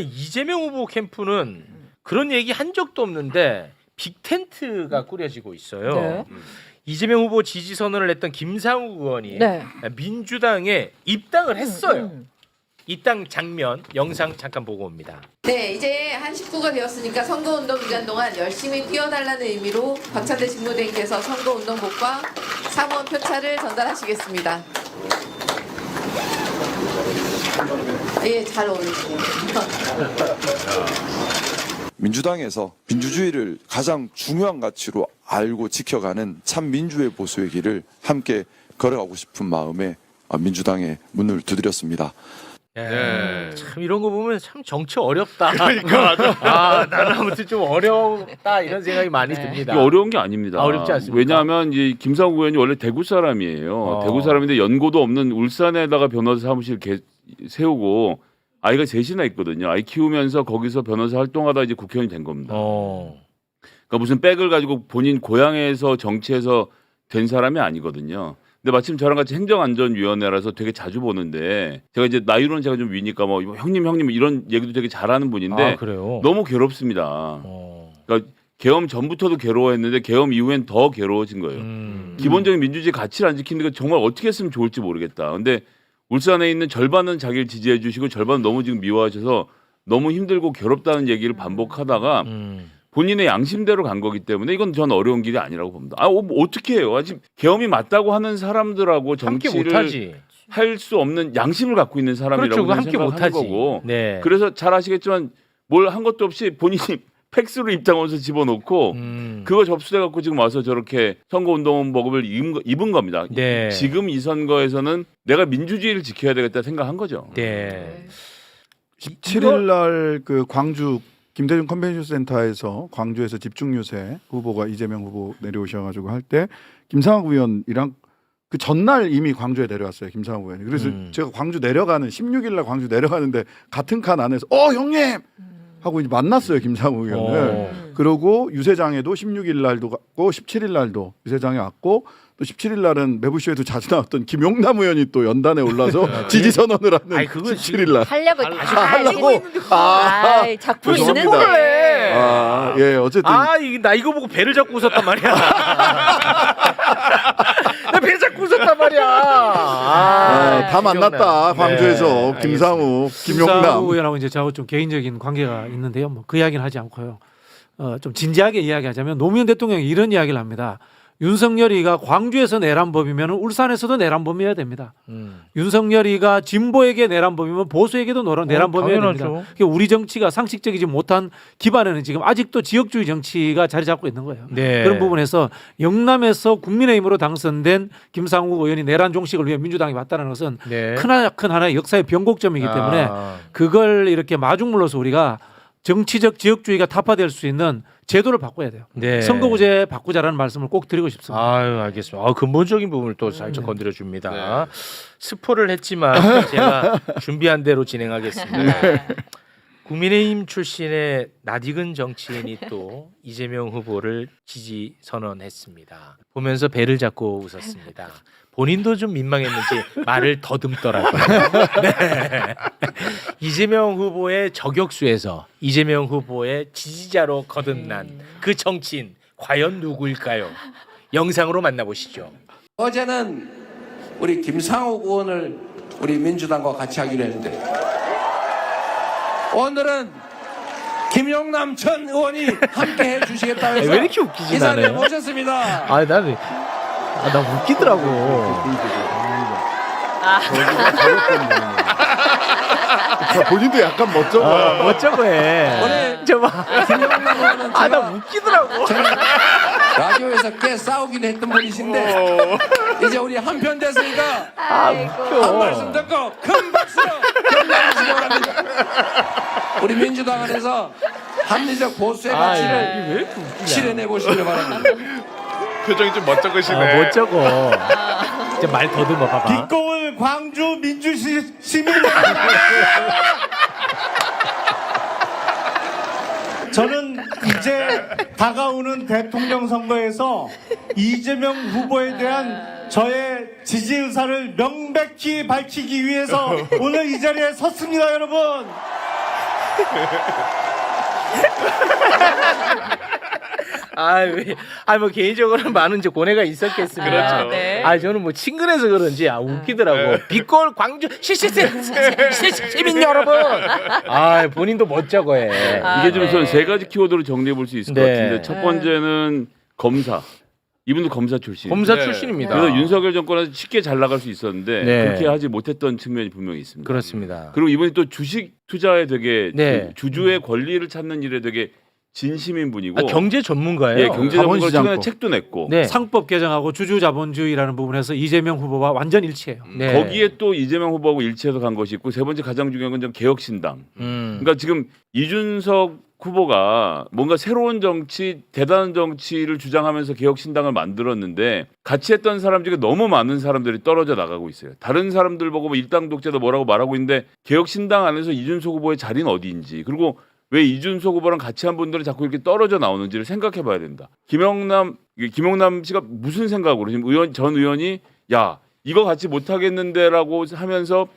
이재명 후보 캠프는 그런 얘기 한 적도 없는데 빅텐트가 꾸려지고 있어요. 네. 이재명 후보 지지 선언을 했던 김상욱 의원이 네. 민주당에 입당을 했어요. 입당 장면 영상 잠깐 보고 옵니다. 네, 이제 한 식구가 되었으니까 선거운동 기간 동안 열심히 뛰어달라는 의미로 박찬대 직무대행께서 선거운동복과 사무원 표차를 전달하시겠습니다. 예, 잘 어울리시네요. 민주당에서 민주주의를 가장 중요한 가치로 알고 지켜가는 참 민주의 보수의 길을 함께 걸어가고 싶은 마음에 민주당에 문을 두드렸습니다. 참 이런 거 보면 참 정치 어렵다. 그러니까 나는 아무튼 좀 어렵다 이런 생각이 많이 듭니다. 이게 어려운 게 아닙니다. 어렵지 않습니까? 왜냐하면 이제 김상욱 의원이 원래 대구 사람이에요. 대구 사람인데 연고도 없는 울산에다가 변호사 사무실 세우고 아이가 셋이나 있거든요. 아이 키우면서 거기서 변호사 활동하다 이제 국회의원이 된 겁니다. 그러니까 무슨 백을 가지고 본인 고향에서 정치해서 된 사람이 아니거든요. 근데 마침 저랑 같이 행정안전위원회라서 되게 자주 보는데 제가 이제 나이로는 제가 좀 위니까 뭐 형님 이런 얘기도 되게 잘하는 분인데 그래요? 너무 괴롭습니다. 그러니까 계엄 전부터도 괴로워했는데 계엄 이후엔 더 괴로워진 거예요. 기본적인 민주주의 가치를 안 지키는 게 정말 어떻게 했으면 좋을지 모르겠다. 근데 울산에 있는 절반은 자기를 지지해 주시고 절반은 너무 지금 미워하셔서 너무 힘들고 괴롭다는 얘기를 반복하다가 본인의 양심대로 간 거기 때문에 이건 전 어려운 길이 아니라고 봅니다. 어떻게 해요? 아직 계엄이 맞다고 하는 사람들하고 정치를 할 수 없는 양심을 갖고 있는 사람이라고 그렇죠. 함께 생각하는 못하지. 거고. 네. 그래서 잘 아시겠지만 뭘 한 것도 없이 본인이 팩스로 입당원서 집어넣고 그거 접수돼 갖고 지금 와서 저렇게 선거운동복을 입은 겁니다. 네. 지금 이 선거에서는 내가 민주주의를 지켜야 되겠다 생각한 거죠. 네. 17일 날 그 광주 김대중 컨벤션 센터에서 광주에서 집중 유세 후보가 이재명 후보 내려오셔가지고 할 때 김상욱 의원이랑 그 전날 이미 광주에 내려왔어요. 김상욱 의원이. 그래서 제가 광주 내려가는 16일 날 광주 내려가는데 같은 칸 안에서 형님 하고 이제 만났어요. 김상욱 의원을. 그러고 유세장에도 16일 날도 갔고 17일 날도 유세장에 왔고 또 17일 날은 매부쇼에도 자주 나왔던 김용남 의원이 또 연단에 올라서 지지 선언을 하는 아니, 그건 17일 날. 하려고 하려고. 작품 스포를 있는데. 해. 예, 어쨌든 나 이거 보고 배를 잡고 웃었단 말이야. 나 배 잡고 웃었단 말이야. 다 만났다. 광주에서 네, 김상욱, 김용남. 김상욱 의원하고 이제 저하고 좀 개인적인 관계가 있는데요. 뭐 그 이야기는 하지 않고요. 좀 진지하게 이야기하자면 노무현 대통령이 이런 이야기를 합니다. 윤석열이가 광주에서 내란 범이면 울산에서도 내란 범이어야 됩니다. 윤석열이가 진보에게 내란 범이면 보수에게도 내란 범이어야 됩니다. 그러니까 우리 정치가 상식적이지 못한 기반에는 지금 아직도 지역주의 정치가 자리 잡고 있는 거예요. 네. 그런 부분에서 영남에서 국민의힘으로 당선된 김상욱 의원이 내란 종식을 위해 민주당이 왔다는 것은 네. 큰 하나의 역사의 변곡점이기 때문에 그걸 이렇게 마중물러서 우리가 정치적 지역주의가 타파될 수 있는 제도를 바꿔야 돼요. 네. 선거구제 바꾸자라는 말씀을 꼭 드리고 싶습니다. 알겠습니다. 근본적인 부분을 또 살짝 건드려 줍니다. 스포를 했지만 제가 준비한 대로 진행하겠습니다. 국민의힘 출신의 낯익은 정치인이 또 이재명 후보를 지지 선언했습니다. 보면서 배를 잡고 웃었습니다. 본인도 좀 민망했는지 말을 더듬더라고요. 네. 이재명 후보의 저격수에서 이재명 후보의 지지자로 거듭난 그 정치인 과연 누구일까요? 영상으로 만나보시죠. 어제는 우리 김상욱 의원을 우리 민주당과 같이 하기로 했는데 오늘은 김용남 전 의원이 함께 해주시겠다 해서 왜 이렇게 웃기지 이 자리에 나는? 모셨습니다. 나 웃기더라고. 본인도 약간 멋져 보여. 어쩌고 해. 오늘 저봐. 김용남 의원은 나 제가 웃기더라고. 라디오에서 꽤 싸우기도 했던 분이신데 이제 우리 한편 됐으니까 한 말씀 듣고 큰 박수로 격려해 주시기 바랍니다. 우리 민주당 안에서 합리적 보수의 가치를 실현해 보시길 바랍니다. 표정이 좀 멋쩍으시네. 멋쩍어. 이제 말 더듬어 봐봐. 빛고울 광주 민주시민. 저는 이제 다가오는 대통령 선거에서 이재명 후보에 대한 저의 지지 의사를 명백히 밝히기 위해서 오늘 이 자리에 섰습니다, 여러분. 뭐 개인적으로 많은 이제 고뇌가 있었겠습니다. 그렇죠. 네. 저는 뭐 친근해서 그런지 웃기더라고. 빛골 광주 시민 여러분. 본인도 멋쩍어해. 이게 좀 네. 세 가지 키워드로 정리해 볼 수 있을 것 네. 같은데 첫 번째는 검사. 이분도 검사 출신. 검사 네. 출신입니다. 그래서 윤석열 정권에서 쉽게 잘 나갈 수 있었는데 네. 그렇게 하지 못했던 측면이 분명히 있습니다. 그렇습니다. 그리고 이분이 또 주식 투자에 되게 네. 주주의 권리를 찾는 일에 되게 진심인 분이고 경제 전문가예요. 예, 경제 전문가 자본시장법. 최근에 책도 냈고 네. 상법 개정하고 주주자본주의라는 부분에서 이재명 후보와 완전 일치해요. 네. 거기에 또 이재명 후보하고 일치해서 간 것이 있고 세 번째 가장 중요한 건 좀 개혁신당. 그러니까 지금 이준석 후보가 뭔가 새로운 정치, 대단한 정치를 주장하면서 개혁신당을 만들었는데 같이 했던 사람 중에 너무 많은 사람들이 떨어져 나가고 있어요. 다른 사람들 보고 뭐 일당 독재다 뭐라고 말하고 있는데 개혁신당 안에서 이준석 후보의 자리는 어디인지 그리고 왜 이준석 후보랑 같이 한 분들은 자꾸 이렇게 떨어져 나오는지를 생각해 봐야 된다. 김용남 씨가 무슨 생각으로 지금 전 의원이 야 이거 같이 못하겠는데라고 하면서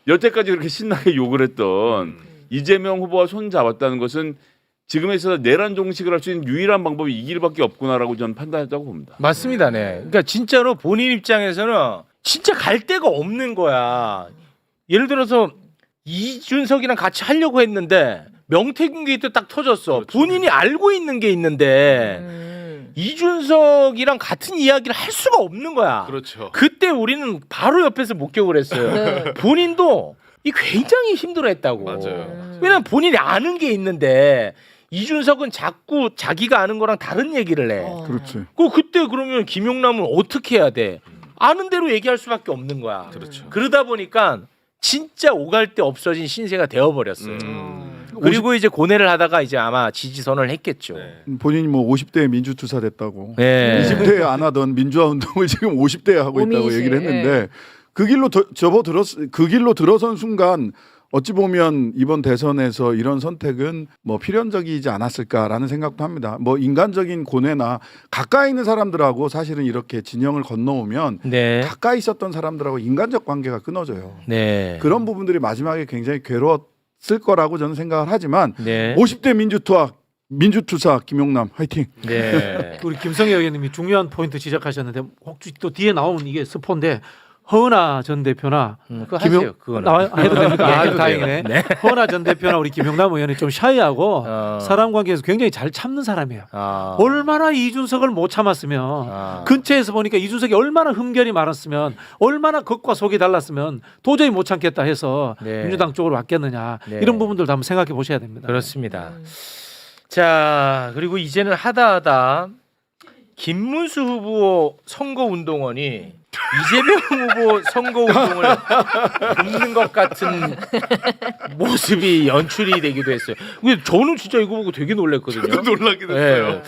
여태까지 그렇게 신나게 욕을 했던 이재명 후보와 손 잡았다는 것은 지금에 있어서 내란 종식을 할 수 있는 유일한 방법이 이 길밖에 없구나라고 저는 판단했다고 봅니다. 맞습니다. 네. 그러니까 진짜로 본인 입장에서는 진짜 갈 데가 없는 거야. 예를 들어서 이준석이랑 같이 하려고 했는데 명태균 게이트 딱 터졌어. 그렇죠. 본인이 알고 있는 게 있는데 이준석이랑 같은 이야기를 할 수가 없는 거야. 그렇죠. 그때 우리는 바로 옆에서 목격을 했어요. 네. 본인도 이 굉장히 힘들어했다고. 맞아요. 왜냐면 본인이 아는 게 있는데 이준석은 자꾸 자기가 아는 거랑 다른 얘기를 해. 그렇지. 그때 그러면 김용남은 어떻게 해야 돼? 아는 대로 얘기할 수밖에 없는 거야. 그렇죠. 그러다 보니까 진짜 오갈 데 없어진 신세가 되어버렸어요. 그리고 이제 고뇌를 하다가 이제 아마 지지선을 했겠죠. 네. 본인이 뭐 50대에 민주투사 됐다고. 네. 20대에 안 하던 민주화 운동을 지금 50대에 하고 있다고 고민이시, 얘기를 했는데 그 길로 그 길로 들어선 순간 어찌 보면 이번 대선에서 이런 선택은 뭐 필연적이지 않았을까라는 생각도 합니다. 뭐 인간적인 고뇌나 가까이 있는 사람들하고 사실은 이렇게 진영을 건너오면 네. 가까이 있었던 사람들하고 인간적 관계가 끊어져요. 네. 그런 부분들이 마지막에 굉장히 괴로웠을 거라고 저는 생각을 하지만 네. 50대 민주투사 김용남 화이팅. 네. 우리 김성애 의원님이 중요한 포인트 지적하셨는데 혹시 또 뒤에 나오는 이게 스포인데 허은하 전 대표나 그거 하세요. 그거는. 나와 해도 됩니까? 예, 해도 다행이네. 돼요. 네. 허은하 전 대표나 우리 김용남 의원이 좀 샤이하고 어. 사람 관계에서 굉장히 잘 참는 사람이에요. 아. 얼마나 이준석을 못 참았으면 아. 근처에서 보니까 이준석이 얼마나 흠결이 많았으면 얼마나 겉과 속이 달랐으면 도저히 못 참겠다 해서 네. 민주당 쪽으로 왔겠느냐 네. 이런 부분들도 한번 생각해 보셔야 됩니다. 그렇습니다. 자, 그리고 이제는 하다 김문수 후보 선거운동원이 이재명 후보 선거운동을 돕는 것 같은 모습이 연출이 되기도 했어요. 근데 저는 진짜 이거 보고 되게 놀랐거든요. 저도 놀라긴 했어요.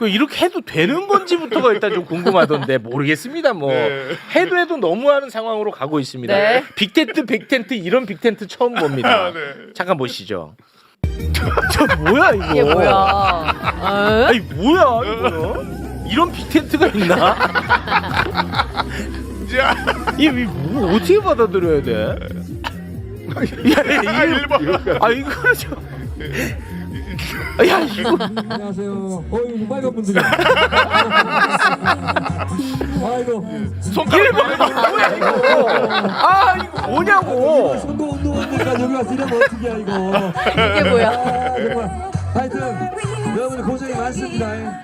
네. 이렇게 해도 되는 건지부터가 일단 좀 궁금하던데 모르겠습니다. 뭐 네. 해도 너무하는 상황으로 가고 있습니다. 네. 빅텐트, 백텐트 이런 빅텐트 처음 봅니다. 아, 네. 잠깐 보시죠. 저 뭐야 이거? 이게 뭐야? 아니 뭐야 이거? 이런 빅텐트가 있나? 이게 뭐 어떻게 받아들여야 돼? 야, 이거 저. 야 이거 안녕하세요. 이거 빨간 분들이. 아이고. 뭐야 이거? 이거 뭐냐고? 선거 운동하니까 여기 와서 이러면 어떡이야 이거. 이게 뭐야? 정말. 하여튼 여러분들 고생이 많습니다.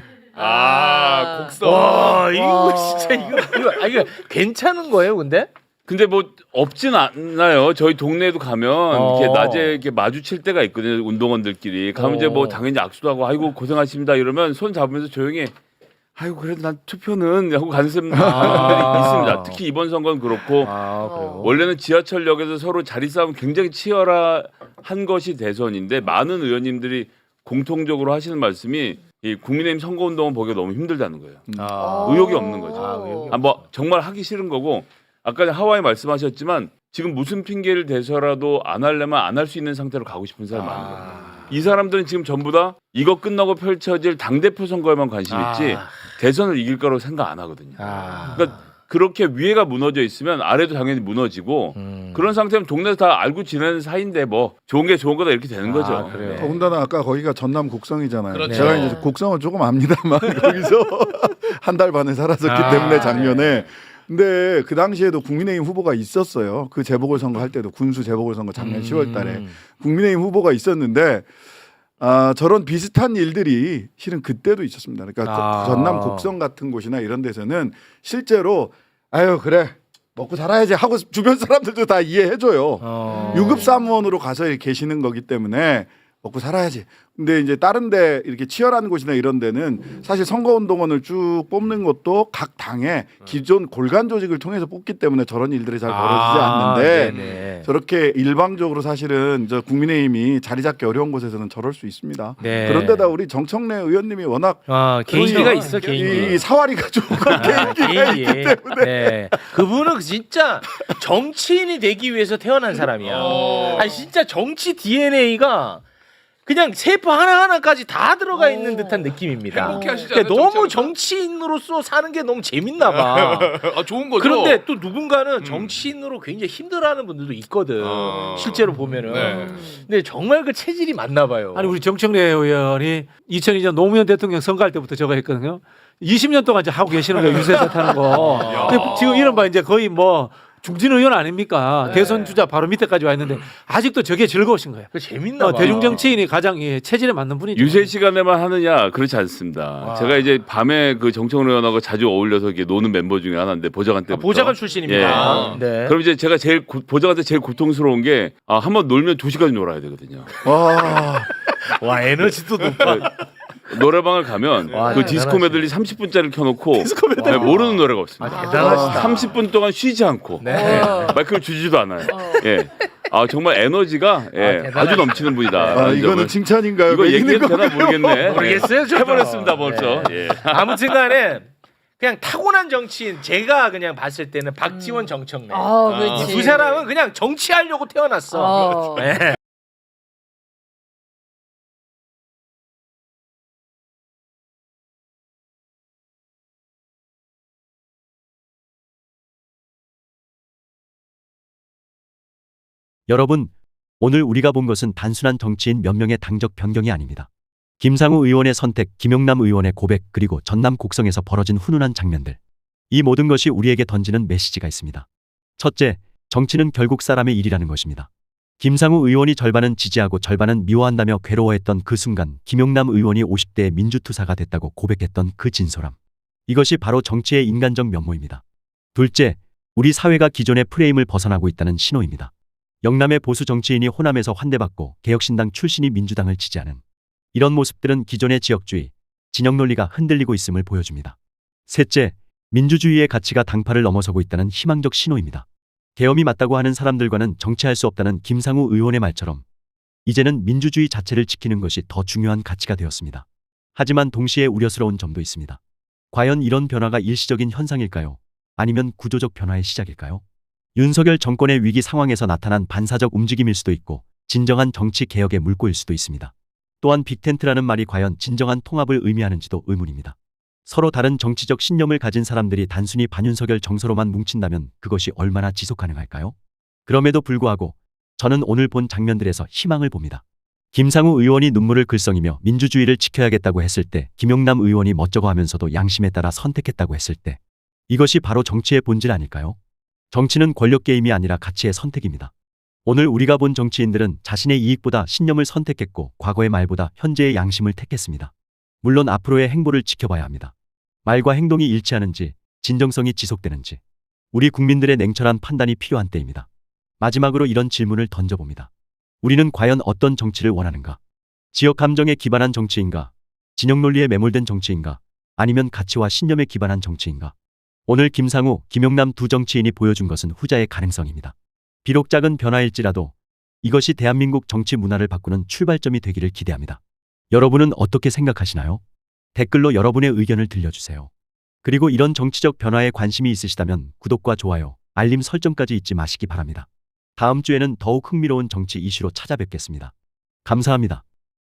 곡성. 와 이거 진짜 이거 괜찮은 거예요, 근데? 근데 뭐 없진 않나요? 저희 동네에도 가면 이렇게 낮에 이렇게 마주칠 때가 있거든요. 운동원들끼리 가면 이제 뭐 당연히 악수도 하고 아이고 고생하십니다 이러면 손 잡으면서 조용히 아이고 그래도 난 투표는 하고 가는 사람들이 있습니다. 특히 이번 선거는 그렇고 그래요? 원래는 지하철역에서 서로 자리 싸움 굉장히 치열한 것이 대선인데 많은 의원님들이 공통적으로 하시는 말씀이 이 국민의힘 선거운동을 보기가 너무 힘들다는 거예요. 의욕이 없는 거죠. 뭐 정말 하기 싫은 거고 아까 하와이 말씀하셨지만 지금 무슨 핑계를 대서라도 안 하려면 안 할 수 있는 상태로 가고 싶은 사람이 많은 거예요. 이 사람들은 지금 전부 다 이거 끝나고 펼쳐질 당대표 선거에만 관심 있지 대선을 이길 거라고 생각 안 하거든요. 그러니까 그렇게 위에가 무너져 있으면 아래도 당연히 무너지고 그런 상태면 동네에서 다 알고 지내는 사이인데 뭐 좋은 게 좋은 거다 이렇게 되는 거죠. 그래요. 더군다나 아까 거기가 전남 곡성이잖아요. 그렇죠. 제가 이제 곡성은 조금 압니다만 거기서 한 달 반을 살았었기 때문에 작년에. 근데 그 당시에도 국민의힘 후보가 있었어요. 그 재보궐선거 할 때도 군수 재보궐선거 작년 10월달에 국민의힘 후보가 있었는데 저런 비슷한 일들이 실은 그때도 있었습니다. 그러니까 전남 곡성 같은 곳이나 이런 데서는 실제로 아유 그래 먹고 살아야지 하고 주변 사람들도 다 이해해줘요. 유급 사무원으로 가서 계시는 거기 때문에 먹고 살아야지. 근데 이제 다른 데 이렇게 치열한 곳이나 이런 데는 사실 선거운동원을 쭉 뽑는 것도 각 당의 기존 골간 조직을 통해서 뽑기 때문에 저런 일들이 잘 벌어지지 않는데 네네. 저렇게 일방적으로 사실은 저 국민의힘이 자리 잡기 어려운 곳에서는 저럴 수 있습니다. 네. 그런데다 우리 정청래 의원님이 워낙 개인기가 있어 개인기. 이 사활이가 좀 개인기가 있기 때문에 네. 그분은 진짜 정치인이 되기 위해서 태어난 사람이야. 아니 진짜 정치 DNA가 그냥 세포 하나하나까지 다 들어가 있는 듯한 느낌입니다. 행복해하시잖아요, 그러니까 너무 정치하면서. 정치인으로서 사는 게 너무 재밌나 봐. 좋은 거죠. 그런데 또 누군가는 정치인으로 굉장히 힘들어하는 분들도 있거든. 실제로 보면은. 네. 근데 정말 그 체질이 맞나 봐요. 아니 우리 정청래 의원이 2002년 노무현 대통령 선거할 때부터 저거 했거든요. 20년 동안 이제 하고 계시는 거예요. 유세서 타는 거. 근데 지금 이른바 이제 거의 뭐 중진 의원 아닙니까? 대선 주자 바로 밑에까지 와 있는데 아직도 저게 즐거우신 거예요. 그 재밌나 봐. 대중 정치인이 가장 체질에 맞는 분이죠. 유세 시간에만 하느냐 그렇지 않습니다. 제가 이제 밤에 그 정청래 의원하고 자주 어울려서 이렇게 노는 멤버 중에 하나인데 보좌관 때부터. 보좌관 출신입니다. 네. 그럼 이제 제가 제일 보좌관 때 제일 고통스러운 게 한번 놀면 2시까지 놀아야 되거든요. 와 에너지도 높아. 노래방을 가면 와, 그 디스코 메들리 30분짜리를 켜놓고 네, 모르는 노래가 없습니다. 대단하시다. 30분 동안 쉬지 않고 마이크를 주지도 않아요. 예. 정말 에너지가 아주 넘치는 분이다. 이거는 칭찬인가요? 이거 얘기해도 매기는 되나 모르겠네. 모르겠어요. 저도. 해버렸습니다 벌써. 예. 아무튼간에 그냥 타고난 정치인 제가 그냥 봤을 때는 박지원 정청래 그렇지. 두 사람은 그냥 정치하려고 태어났어. 네. 여러분, 오늘 우리가 본 것은 단순한 정치인 몇 명의 당적 변경이 아닙니다. 김상우 의원의 선택, 김용남 의원의 고백, 그리고 전남 곡성에서 벌어진 훈훈한 장면들. 이 모든 것이 우리에게 던지는 메시지가 있습니다. 첫째, 정치는 결국 사람의 일이라는 것입니다. 김상우 의원이 절반은 지지하고 절반은 미워한다며 괴로워했던 그 순간 김용남 의원이 50대의 민주투사가 됐다고 고백했던 그 진솔함. 이것이 바로 정치의 인간적 면모입니다. 둘째, 우리 사회가 기존의 프레임을 벗어나고 있다는 신호입니다. 영남의 보수 정치인이 호남에서 환대받고 개혁신당 출신이 민주당을 지지하는 이런 모습들은 기존의 지역주의, 진영 논리가 흔들리고 있음을 보여줍니다. 셋째, 민주주의의 가치가 당파를 넘어서고 있다는 희망적 신호입니다. 계엄이 맞다고 하는 사람들과는 정치할 수 없다는 김상우 의원의 말처럼 이제는 민주주의 자체를 지키는 것이 더 중요한 가치가 되었습니다. 하지만 동시에 우려스러운 점도 있습니다. 과연 이런 변화가 일시적인 현상일까요? 아니면 구조적 변화의 시작일까요? 윤석열 정권의 위기 상황에서 나타난 반사적 움직임일 수도 있고 진정한 정치 개혁의 물꼬일 수도 있습니다. 또한 빅텐트라는 말이 과연 진정한 통합을 의미하는지도 의문입니다. 서로 다른 정치적 신념을 가진 사람들이 단순히 반윤석열 정서로만 뭉친다면 그것이 얼마나 지속 가능할까요? 그럼에도 불구하고 저는 오늘 본 장면들에서 희망을 봅니다. 김상우 의원이 눈물을 글썽이며 민주주의를 지켜야겠다고 했을 때, 김용남 의원이 멋쩍어 하면서도 양심에 따라 선택했다고 했을 때, 이것이 바로 정치의 본질 아닐까요? 정치는 권력 게임이 아니라 가치의 선택입니다. 오늘 우리가 본 정치인들은 자신의 이익보다 신념을 선택했고 과거의 말보다 현재의 양심을 택했습니다. 물론 앞으로의 행보를 지켜봐야 합니다. 말과 행동이 일치하는지, 진정성이 지속되는지 우리 국민들의 냉철한 판단이 필요한 때입니다. 마지막으로 이런 질문을 던져봅니다. 우리는 과연 어떤 정치를 원하는가? 지역 감정에 기반한 정치인가? 진영 논리에 매몰된 정치인가? 아니면 가치와 신념에 기반한 정치인가? 오늘 김상우, 김용남 두 정치인이 보여준 것은 후자의 가능성입니다. 비록 작은 변화일지라도 이것이 대한민국 정치 문화를 바꾸는 출발점이 되기를 기대합니다. 여러분은 어떻게 생각하시나요? 댓글로 여러분의 의견을 들려주세요. 그리고 이런 정치적 변화에 관심이 있으시다면 구독과 좋아요, 알림 설정까지 잊지 마시기 바랍니다. 다음 주에는 더욱 흥미로운 정치 이슈로 찾아뵙겠습니다. 감사합니다.